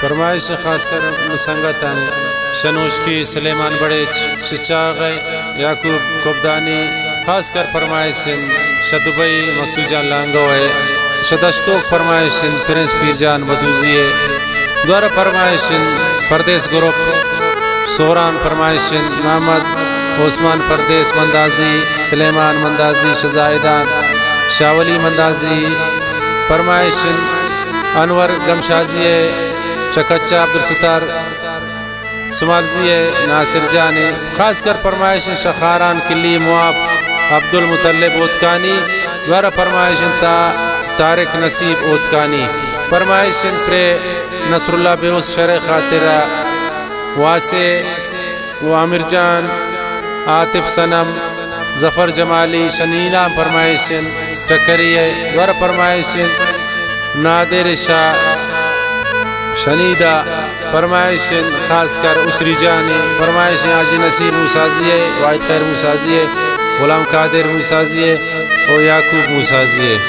फरमाइश खास कर संगत शनूश की सलेमान बड़ेच शिचाग याकूब कोबदानी खास कर फरमाइश शदुबई मकसूजान लांगो है शदस्तोक फरमाइश प्रिंस पीरजान बदूजिए द्वारा फरमाइश परदेस ग्रुप सोरान फरमाइश मोहम्मद ओस्मान परदेस मंदाजी सलेमान मंदाजी शजायदान शावली मंदाजी फरमाइश अनवर गमशाजी चकच्चा अब्दुल सत्तार सुमालजी नासिर जान खास कर फरमाइश शखारान किली मुआफ अब्दुल मुतल्लिब ओतकानी द्वारा फरमाइश तारिक नसीब ओतकानी फरमाइश प्रे नसरुल्लाह बेउस शर खातिरा वासे व आमिर जान आतिफ सनम जफ़र जमाली शनीना फरमाइश टकरिए द्वारा फरमाइश नादिर शाह शनीदा फरमाइश खास कर उसरी जानी फरमाइश आजी नसीर मूसाजिए वाहिद खैर मूसाजिए गुलाम कादिर मूसाजिए और याकूब मूसाजिए।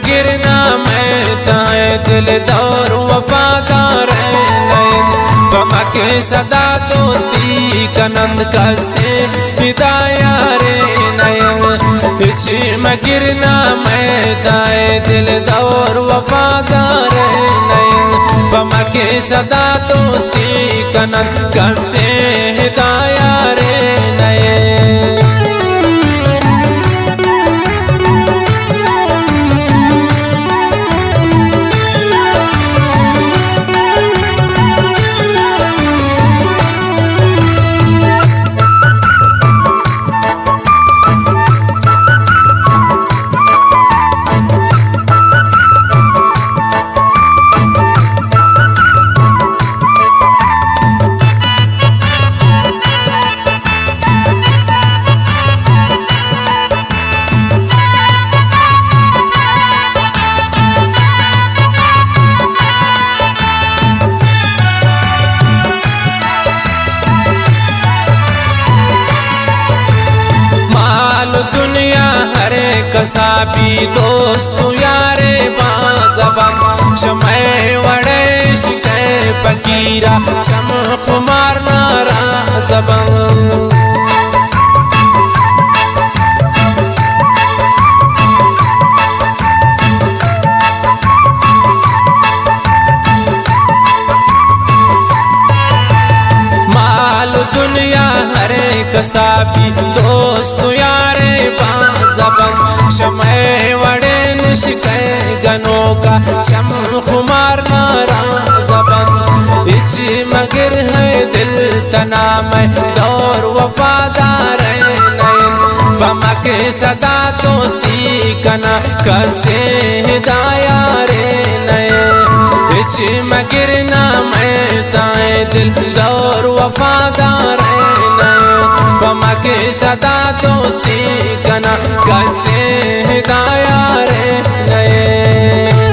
गिरना मैं ताए दिल दौर वफादार के सदा दोस्ती कनंद कसे विदाया रे नयन गिरना मैं ताए दिल दौर वफादार नयन के सदा दोस्ती कनंद कसे हिदाया रे नयन। कसाबी दोस्त यारे बाज़बान शमे वड़े शिके फकीरा शम खुमार नारा ज़बान माल दुनिया हरे कसाबी दोस्त यारे बाज़बान शमे वड़े निश्के गनों का शम खुमार नारा ज़बान इची मगर है दिल तना में दौर वफादार नयन बमक सदा दोस्ती कना कसे हिदाया रे नयन इची मगर ना मैं ताए दिल दौर वफादार के सदा दोस्ती कना कसे हिदाया रे नयन।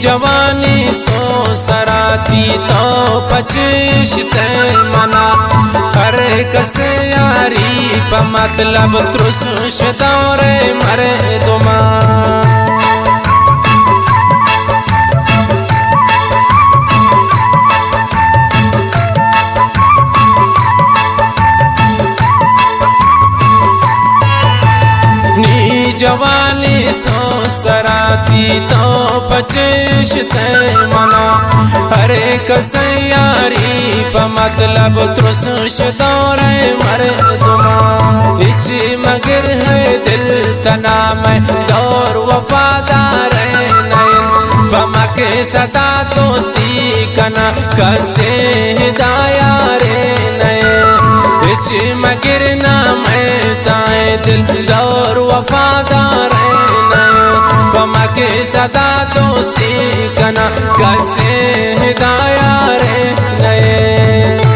जवानी सो सराती तो पचिश ते मना हर कसे यारी प मतलब त्रुस दौरे मरे दुमा जवानी सो सराती तो पचेश ते मना हरे कसयारी प मतलब त्रुस दौरे मर्दमा इची मगर है दिल तना में दौर वफादार नयन बमक सदा दोस्ती कना कसे हिदाया रे नयन इची मगर नाम ताए दिल दौर वफादार नयन बमक सदा दोस्ती कना कसे हिदाया रे नयन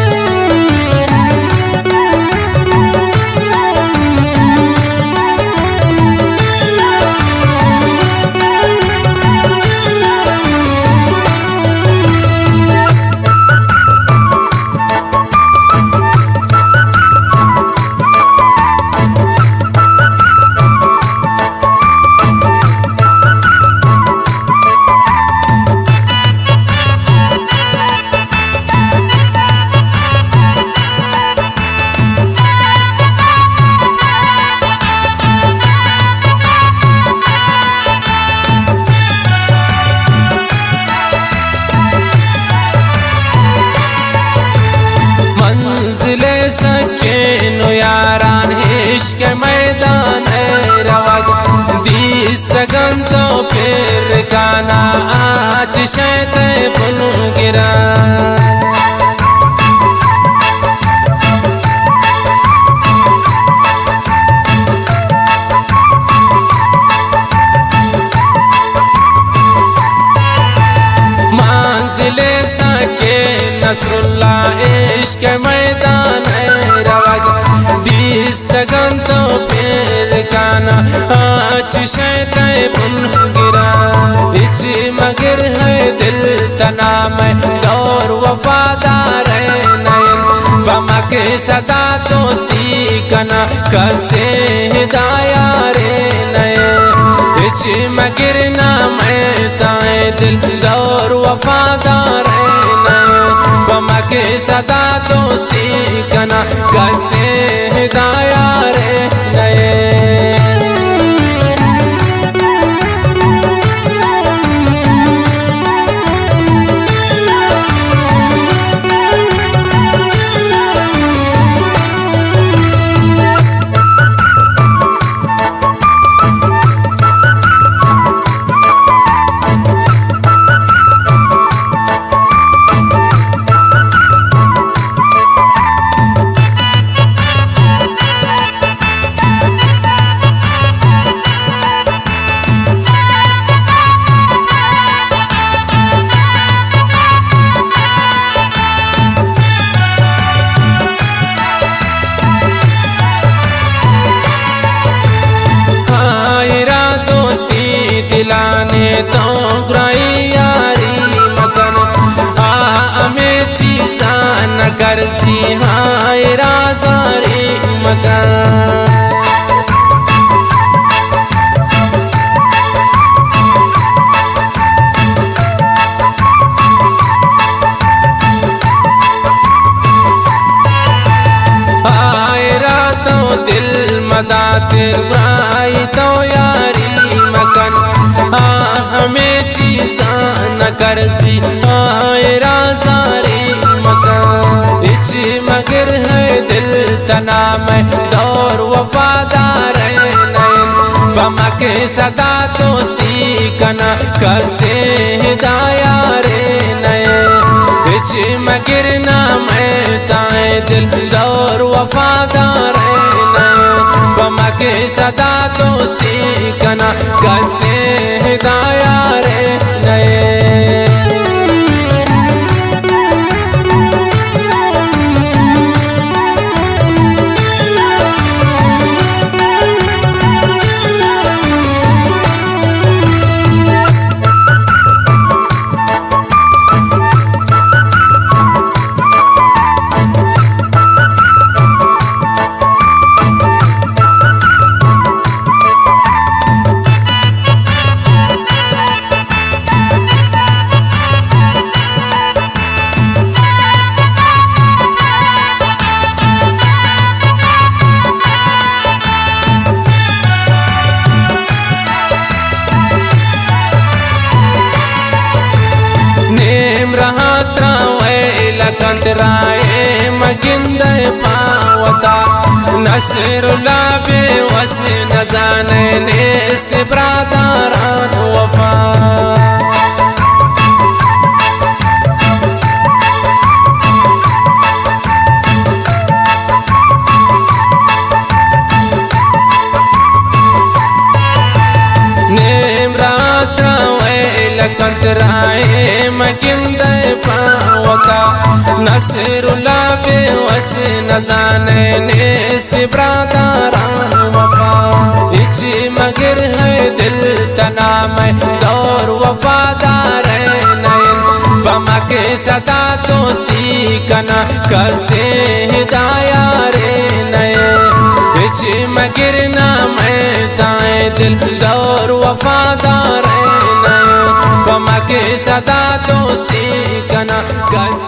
मंजिले सके नो यारान इश्क मैदान रवग दीस्तगन तो फिर गाना आज शैते बुन गिरा मंजिले सके नसरुल्लाह इश्क मैदान रवग दीस्तगन तो फिर गाना आज शैते बुन गिरा इची मगर है दिल तना में दौर वफादार नयन बमक सदा दोस्ती कना कसे हिदाया रे नयन इची मगर नाम ताए दिल दौर वफादार बमक सदा दोस्ती कना कसे हिदाया रे नयन दिलाने तो ग्राई यारी मगन हमें चीज़ा न कर सी हाय राजारी मगन आए रातों दिल मदातिर ग्राई तो यारी मगन हमें चीज़ा न कर सी आए राजारी मगन इची मगर है दिल तना में दौर वफादार नयन बमक सदा दोस्ती कना कसे हिदाया रे नयन इची मगर नाम ताए दिल दौर वफादार नयन बमक सदा दोस्ती कना कसे हिदाया रे नयन कंतराए मगिंद पावता नसरुल्ला बे वस नजाने नेस्त ब्रादारान वफा कंतराए मगिंद पावता नसरुल्ला बे वस नजाने नेस्त ब्रादारान वफा इची मगर है दिल तना में दौर वफादार नयन बमा के सदा दोस्ती कना कसे हिदाया रे नयन इची मगर ना मैं दाए दिल दौर वफादार बमा के सदा दोस्ती कना कस